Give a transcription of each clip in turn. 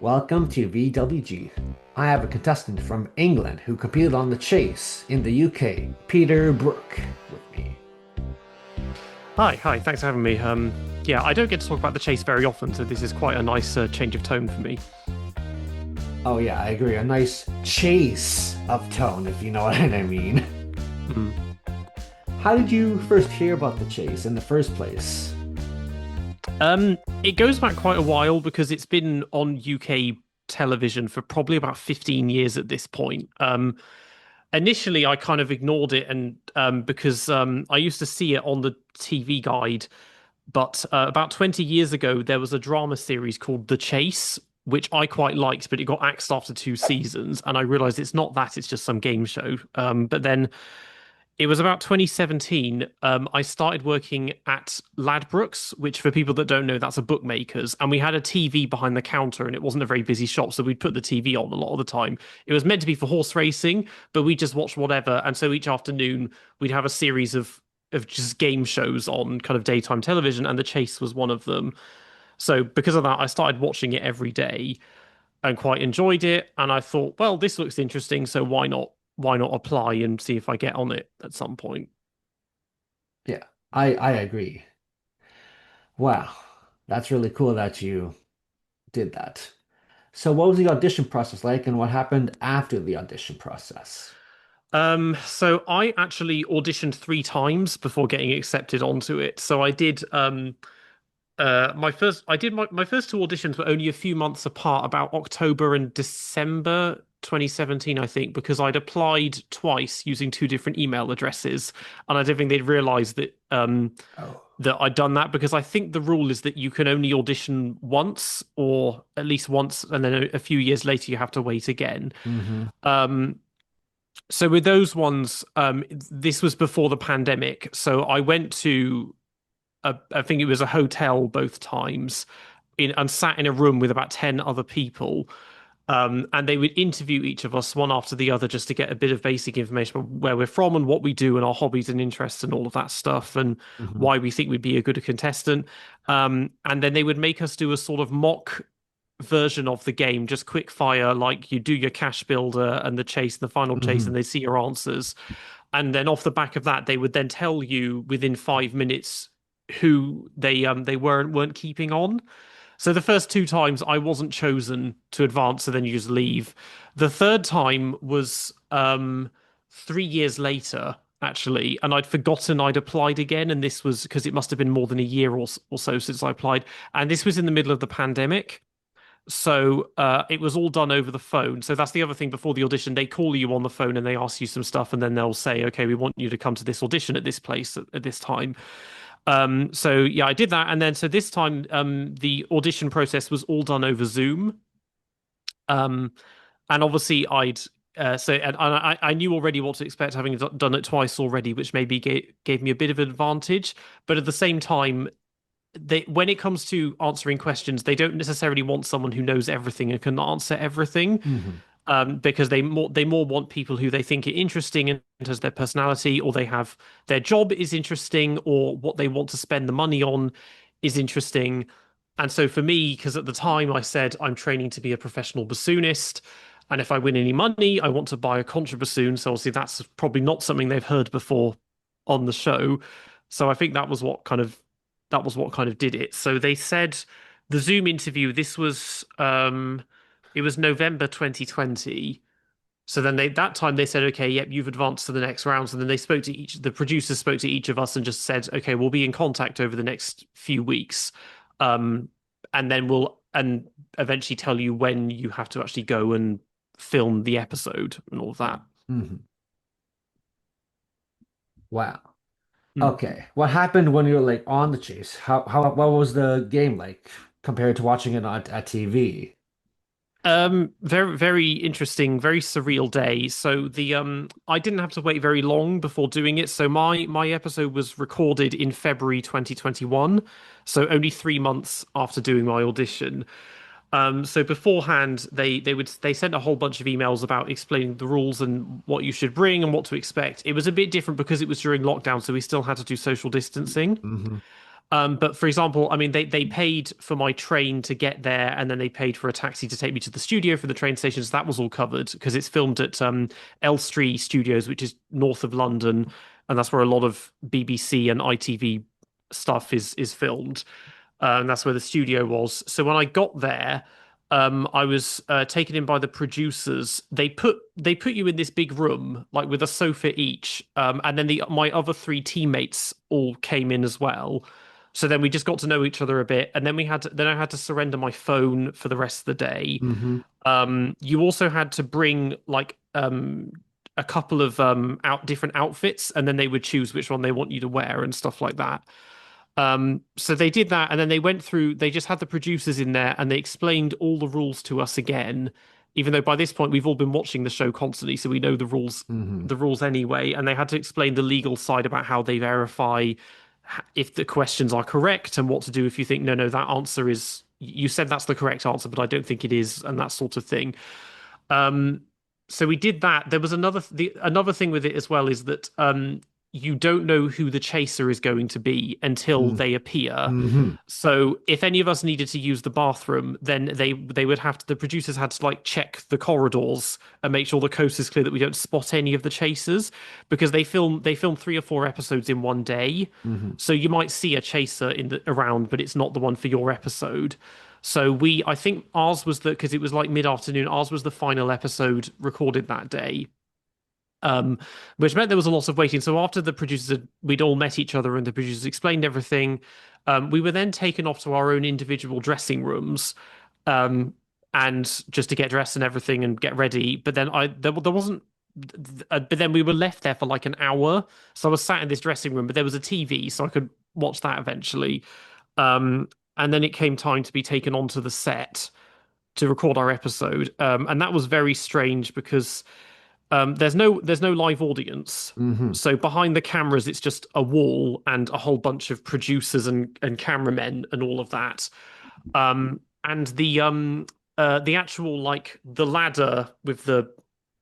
Welcome to VWG. I have a contestant from England who competed on The Chase in the UK, Peter Brook, with me. Hi, thanks for having me. Yeah, I don't get to talk about the chase very often, so this is quite a nice change of tone for me. Oh, yeah, I agree. A nice chase of tone, if you know what I mean. Hmm. How did you first hear about The Chase in the first place? It goes back quite a while because it's been on UK television for probably about 15 years at this point. Initially, I kind of ignored it, and because I used to see it on the TV guide, but about 20 years ago, there was a drama series called The Chase, which I quite liked, but it got axed after two seasons, and I realized it's not that, it's just some game show. But then it was about 2017. I started working at Ladbrokes, which for people that don't know, that's a bookmakers. And we had a TV behind the counter and it wasn't a very busy shop. So we'd put the TV on a lot of the time. It was meant to be for horse racing, but we just watched whatever. And so each afternoon we'd have a series of just game shows on kind of daytime television, and The Chase was one of them. So because of that, I started watching it every day and quite enjoyed it. And I thought, well, this looks interesting, so why not apply and see if I get on it at some point? Yeah, I agree. Wow, that's really cool that you did that. So, what was the audition process like, and what happened after the audition process? So I actually auditioned three times before getting accepted onto it. So I did my first two auditions were only a few months apart, about October and December 2017, I think, because I'd applied twice using two different email addresses, and I don't think they'd realized Oh. that I'd done that, because I think the rule is that you can only audition once, or at least once, and then a few years later you have to wait again. Hmm. Um, so with those ones, this was before the pandemic. So I went to I think it was a hotel both times, and sat in a room with about 10 other people. And they would interview each of us one after the other just to get a bit of basic information about where we're from and what we do and our hobbies and interests and all of that stuff, and Hmm. why we think we'd be a good contestant. And then they would make us do a sort of mock version of the game, just quick fire, like you do your cash builder and the chase and the final chase, and Hmm. they see your answers. And then off the back of that, they would then tell you within 5 minutes who they weren't keeping on. So the first two times I wasn't chosen to advance, so then you just leave. The third time was 3 years later, actually, and I'd forgotten I'd applied again, and this was because it must have been more than a year or so since I applied, and this was in the middle of the pandemic. So it was all done over the phone. So that's the other thing. Before the audition, they call you on the phone and they ask you some stuff, and then they'll say, "Okay, we want you to come to this audition at this place at this time." So yeah, I did that, and then so this time, the audition process was all done over Zoom. Um, and obviously, and I knew already what to expect, having done it twice already, which maybe gave me a bit of an advantage. But at the same time, when it comes to answering questions, they don't necessarily want someone who knows everything and can answer everything, Hmm. because they more want people who they think are interesting and as their personality, or they have their job is interesting, or what they want to spend the money on is interesting. And so for me, because at the time I said I'm training to be a professional bassoonist, and if I win any money, I want to buy a contra bassoon. So obviously that's probably not something they've heard before on the show. So I think that was what kind of did it. So they said the Zoom interview, this was it was November 2020. So then that time they said, okay, yep, you've advanced to the next rounds. And then the producers spoke to each of us and just said, okay, we'll be in contact over the next few weeks. Um, and then and eventually tell you when you have to actually go and film the episode and all of that. Hmm. Wow. Hmm. Okay. What happened when you were like on the chase? What was the game like compared to watching it on at TV? Very, very interesting, very surreal day. So I didn't have to wait very long before doing it. So my episode was recorded in February 2021, so only 3 months after doing my audition. So beforehand, they sent a whole bunch of emails about explaining the rules and what you should bring and what to expect. It was a bit different because it was during lockdown, so we still had to do social distancing. Hmm. But for example, I mean, they paid for my train to get there, and then they paid for a taxi to take me to the studio for the train station. So that was all covered because it's filmed at Elstree Studios, which is north of London, and that's where a lot of BBC and ITV stuff is filmed. And that's where the studio was. So when I got there, I was taken in by the producers. They put you in this big room, like with a sofa each, and then the my other three teammates all came in as well. So then we just got to know each other a bit, and then I had to surrender my phone for the rest of the day. Hmm. You also had to bring like a couple of out different outfits, and then they would choose which one they want you to wear and stuff like that. So they did that, and then they went through, they just had the producers in there and they explained all the rules to us again, even though by this point we've all been watching the show constantly, so we know Hmm. the rules anyway, and they had to explain the legal side about how they verify if the questions are correct and what to do if you think, no, no, that answer is, you said that's the correct answer, but I don't think it is, and that sort of thing. Um, so we did that. There was another thing with it as well is that you don't know who the chaser is going to be until they appear. Hmm. So if any of us needed to use the bathroom, then they would have to, the producers had to like check the corridors and make sure the coast is clear that we don't spot any of the chasers because they film 3 or 4 episodes in one day. Hmm. So you might see a chaser in the around, but it's not the one for your episode. So I think ours was because it was like mid-afternoon, ours was the final episode recorded that day. Um, which meant there was a lot of waiting. So after the producers we'd all met each other and the producers explained everything, we were then taken off to our own individual dressing rooms, um, and just to get dressed and everything and get ready. But then there wasn't. But then we were left there for like an hour. So I was sat in this dressing room, but there was a TV, so I could watch that eventually. Um, and then it came time to be taken onto the set to record our episode. And that was very strange because there's no live audience. Hmm. So behind the cameras, it's just a wall and a whole bunch of producers and cameramen and all of that. And the actual like the ladder with the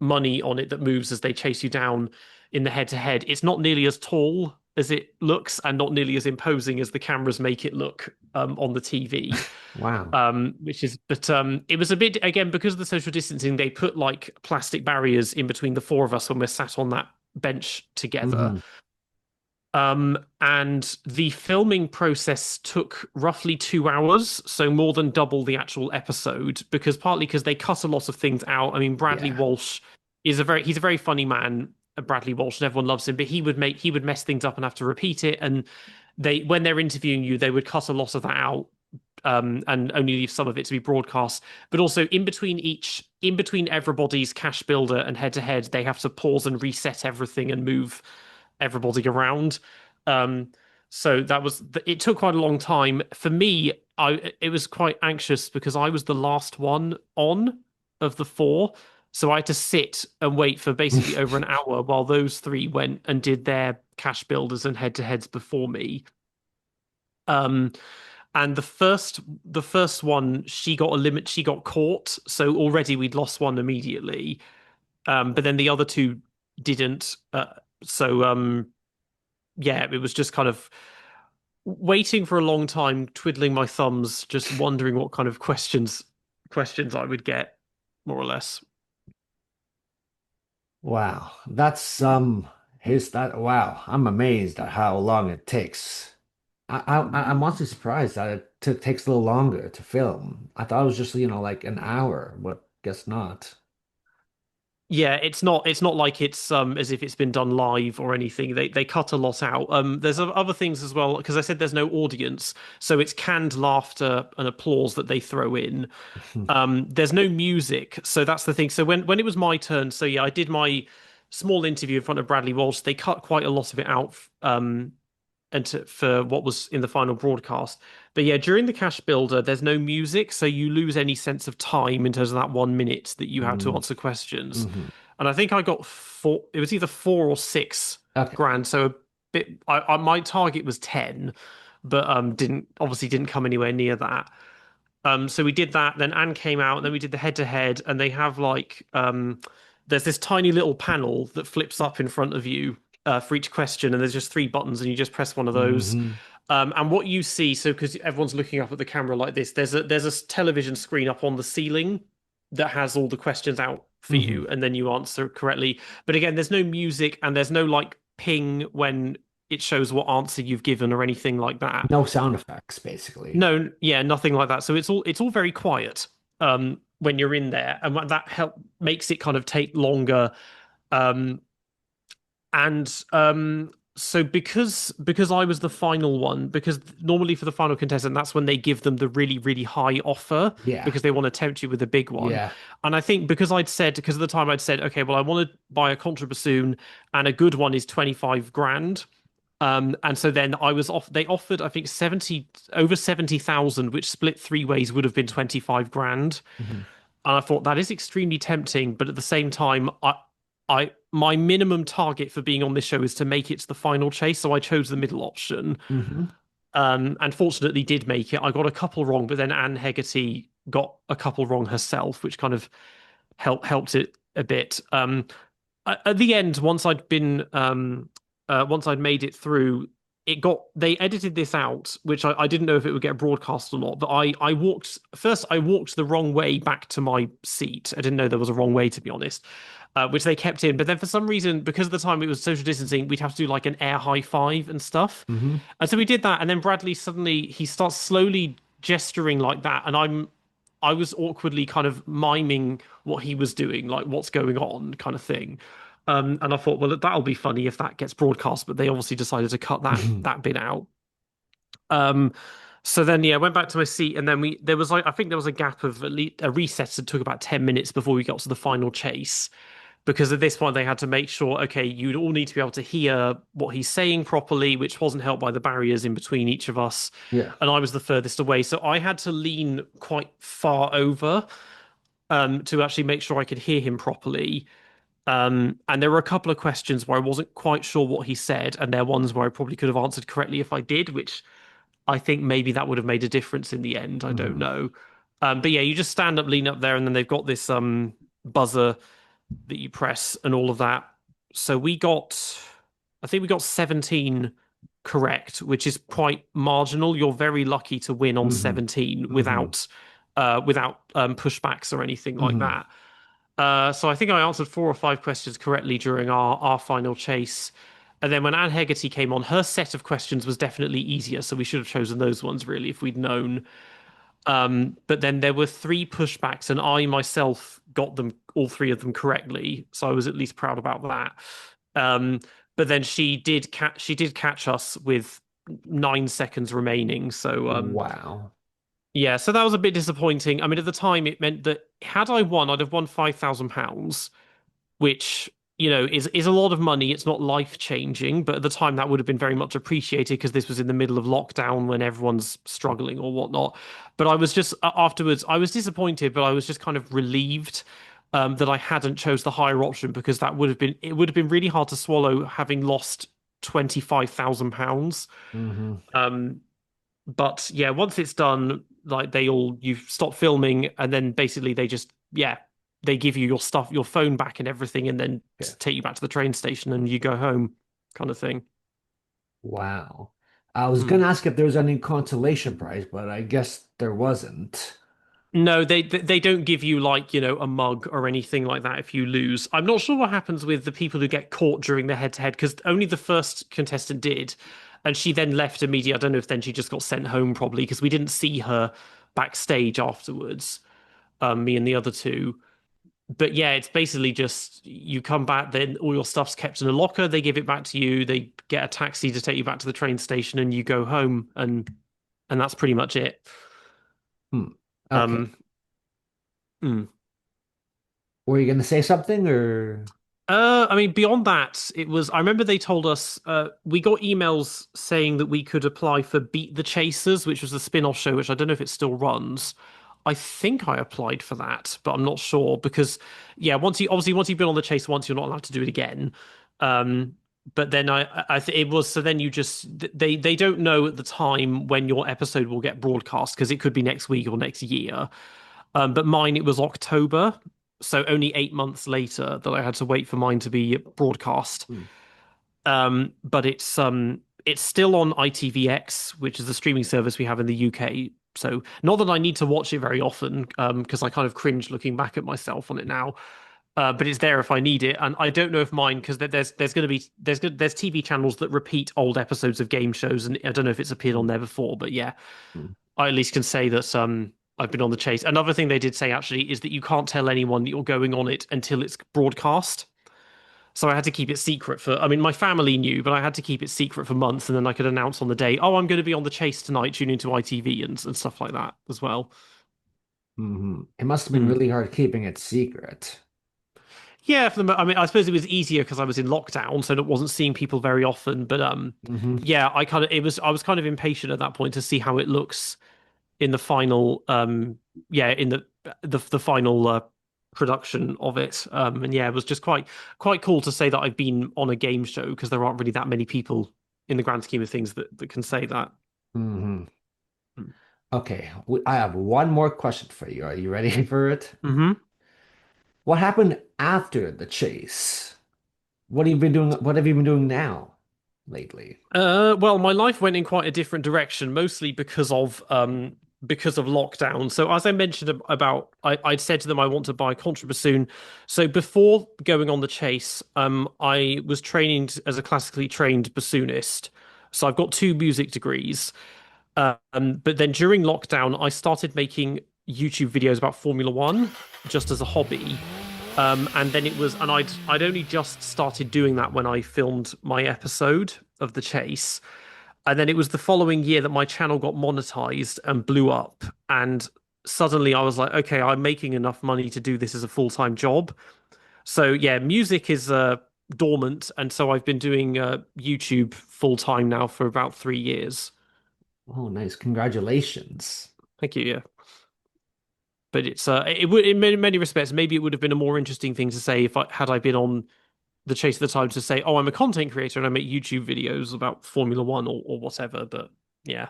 money on it that moves as they chase you down in the head to head, it's not nearly as tall as it looks and not nearly as imposing as the cameras make it look on the TV. Wow. Which is, but it was a bit again because of the social distancing. They put like plastic barriers in between the four of us when we're sat on that bench together. Hmm. And the filming process took roughly 2 hours, so more than double the actual episode, because partly because they cut a lot of things out. I mean, Bradley Yeah. Walsh he's a very funny man, Bradley Walsh, and everyone loves him, but he would mess things up and have to repeat it. And when they're interviewing you, they would cut a lot of that out, and only leave some of it to be broadcast. But also in between everybody's cash builder and head to head, they have to pause and reset everything and move everybody around. Um, so it took quite a long time for me. It was quite anxious because I was the last one on of the four. So I had to sit and wait for basically over an hour while those three went and did their cash builders and head to heads before me. Um, and the first one, she got a limit, she got caught. So already we'd lost one immediately. But then the other two didn't. So yeah, it was just kind of waiting for a long time, twiddling my thumbs, just wondering what kind of questions I would get, more or less. Wow. That's his that wow. I'm amazed at how long it takes. I'm honestly surprised that it takes a little longer to film. I thought it was just, like an hour, but guess not. Yeah, it's not like it's as if it's been done live or anything. They cut a lot out. There's other things as well because I said there's no audience, so it's canned laughter and applause that they throw in. There's no music, so that's the thing. So when it was my turn, so yeah, I did my small interview in front of Bradley Walsh. They cut quite a lot of it out, for what was in the final broadcast. But yeah, during the cash builder, there's no music, so you lose any sense of time in terms of that 1 minute that you have to Mm, answer questions. hmm. And I think I got four. It was either 4 or 6 Okay. grand. So a bit. My target was 10, but didn't come anywhere near that. So we did that. Then Anne came out, and then we did the head to head, and they have like there's this tiny little panel that flips up in front of you for each question, and there's just 3 buttons, and you just press one of those. Hmm. And what you see, so because everyone's looking up at the camera like this, there's a television screen up on the ceiling that has all the questions out for Hmm. you, and then you answer correctly. But again, there's no music and there's no like ping when it shows what answer you've given or anything like that. No sound effects, basically. No, yeah, nothing like that. So it's all very quiet when you're in there, and that help makes it kind of take longer. Um, and so because I was the final one, because normally for the final contestant, that's when they give them the really, really high offer Yeah. because they want to tempt you with a big one. Yeah. And I think because at the time I'd said, okay, well, I want to buy a contra bassoon and a good one is 25 grand. And so then I was off, they offered, I think 70, over 70,000, which split three ways would have been 25 grand. Hmm. And I thought that is extremely tempting, but at the same time, my minimum target for being on this show is to make it to the final chase, so I chose the middle option. Hmm. And fortunately did make it. I got a couple wrong, but then Anne Hegarty got a couple wrong herself, which kind of helped it a bit. At the end, once I'd made it through, they edited this out, which I didn't know if it would get broadcast or not. But I walked the wrong way back to my seat. I didn't know there was a wrong way, to be honest, which they kept in. But then for some reason, because of the time it was social distancing, we'd have to do like an air high five and stuff. Hmm. And so we did that, and then Bradley suddenly he starts slowly gesturing like that, and I was awkwardly kind of miming what he was doing, like what's going on, kind of thing. And I thought, well, that'll be funny if that gets broadcast, but they obviously decided to cut that bit out. Um, so then, yeah, I went back to my seat, and then there was like I think there was a gap of at least a recess that took about 10 minutes before we got to the final chase, because at this point they had to make sure, okay, you'd all need to be able to hear what he's saying properly, which wasn't helped by the barriers in between each of us, Yeah. and I was the furthest away, so I had to lean quite far over to actually make sure I could hear him properly. And there were a couple of questions where I wasn't quite sure what he said, and there are ones where I probably could have answered correctly if I did, which I think maybe that would have made a difference in the end. I don't Hmm. know. But yeah, you just stand up, lean up there, and then they've got this buzzer that you press and all of that. So I think we got 17 correct, which is quite marginal. You're very lucky to win on Hmm. 17 Hmm. without pushbacks or anything like Hmm. that. So I think I answered four or five questions correctly during our final chase. And then when Anne Hegarty came on, her set of questions was definitely easier, so we should have chosen those ones really if we'd known. But then there were three pushbacks, and I myself got them all three of them correctly, so I was at least proud about that. Um, but then she did catch us with 9 seconds remaining, so Wow. yeah, so that was a bit disappointing. I mean, at the time, it meant that had I won, I'd have won £5,000, which, is a lot of money. It's not life changing, but at the time, that would have been very much appreciated because this was in the middle of lockdown when everyone's struggling or whatnot. But I was just afterwards, I was disappointed, but I was just kind of relieved that I hadn't chose the higher option because it would have been really hard to swallow having lost £25,000. Hmm. Um, but yeah, once it's done, like you stop filming, and then basically yeah, they give you your stuff, your phone back and everything, and then Yeah. take you back to the train station and you go home, kind of thing. Wow. I was Hmm. gonna ask if there was any consolation prize, but I guess there wasn't. No, they don't give you like, a mug or anything like that if you lose. I'm not sure what happens with the people who get caught during the head-to-head because only the first contestant did, and she then left immediately. I don't know if then she just got sent home probably because we didn't see her backstage afterwards. Me and the other two. But yeah, it's basically just you come back, then all your stuff's kept in a locker. They give it back to you. They get a taxi to take you back to the train station, and you go home, and that's pretty much it. Hmm. Okay. Um, mm. Were you gonna say something or? I mean, beyond that, it was. I remember they told us we got emails saying that we could apply for Beat the Chasers, which was a spin-off show, which I don't know if it still runs. I think I applied for that, but I'm not sure because, yeah, once you've been on the chase once, you're not allowed to do it again. Um, but then it was so then you just they don't know at the time when your episode will get broadcast because it could be next week or next year. But mine, it was October, so only 8 months later that I had to wait for mine to be broadcast. Hmm. But It's still on ITVX, which is the streaming service we have in the UK. So not that I need to watch it very often, because I kind of cringe looking back at myself on it now. But it's there if I need it, and I don't know if mine because there's going to be there's TV channels that repeat old episodes of game shows, and I don't know if it's appeared on there before, but yeah, Mm. I at least can say that I've been on the chase. Another thing they did say actually is that you can't tell anyone that you're going on it until it's broadcast. So I had to keep it secret for, I mean, my family knew, but I had to keep it secret for months, and then I could announce on the day, oh, I'm going to be on the chase tonight, tune into ITV and stuff like that as well. It must have been Hmm. really hard keeping it secret. Yeah, I mean, I suppose it was easier because I was in lockdown, so it wasn't seeing people very often. But Hmm. yeah, I was kind of impatient at that point to see how it looks in the final, yeah, in the final production of it. And yeah, it was just quite cool to say that I've been on a game show because there aren't really that many people in the grand scheme of things that can say that. Hmm. Okay, I have one more question for you. Are you ready for it? Mm-hmm. What happened after the chase? What have you been doing? What have you been doing now lately? Well, my life went in quite a different direction, mostly because of lockdown. So as I mentioned about, I'd said to them I want to buy a contrabassoon. So before going on the chase, I was training as a classically trained bassoonist. So I've got two music degrees. But then during lockdown, I started making YouTube videos about Formula One just as a hobby. And then it was, and I'd only just started doing that when I filmed my episode of The Chase. And then it was the following year that my channel got monetized and blew up. And suddenly I was like, okay, I'm making enough money to do this as a full-time job. So yeah, music is dormant, and so I've been doing YouTube full-time now for about 3 years. Oh, nice. Congratulations. Thank you. Yeah. But it would in many respects maybe it would have been a more interesting thing to say if I been on the chase at the time to say, oh, I'm a content creator and I make YouTube videos about Formula One or whatever. But yeah,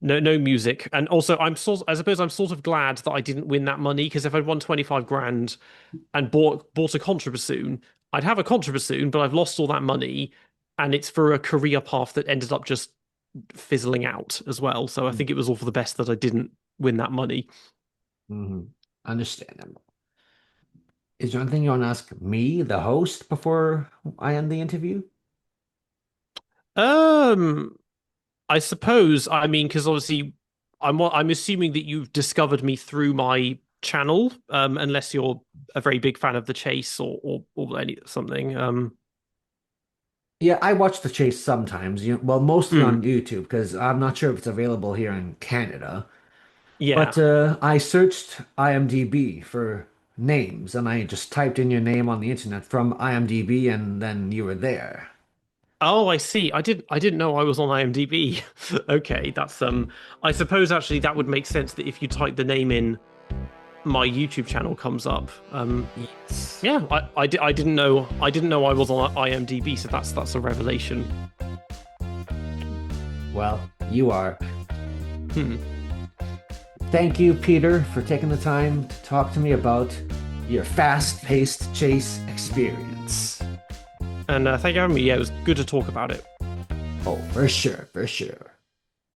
no music. And also, I suppose I'm sort of glad that I didn't win that money because if I'd won 25 grand and bought a contrabassoon, I'd have a contrabassoon, but I've lost all that money, and it's for a career path that ended up just fizzling out as well. So I think it was all for the best that I didn't win that money. Mm-hmm. Understandable. Is there anything you want to ask me, the host, before I end the interview? Um, I suppose. I mean, because obviously, I'm assuming that you've discovered me through my channel, unless you're a very big fan of The Chase or any something. Yeah, I watch The Chase sometimes, well, mostly Hmm, on YouTube because I'm not sure if it's available here in Canada. yeah. But I searched IMDb for names and I just typed in your name on the internet from IMDb and then you were there. Oh, I see. I didn't know I was on IMDb. Okay, that's I suppose actually that would make sense that if you type the name in, my YouTube channel comes up. Yes. Yeah, I didn't know I was on IMDb, so that's a revelation. Well, you are. Hmm. Thank you, Peter, for taking the time to talk to me about your fast-paced chase experience. And thank you for having me. Yeah, it was good to talk about it. Oh, for sure, for sure.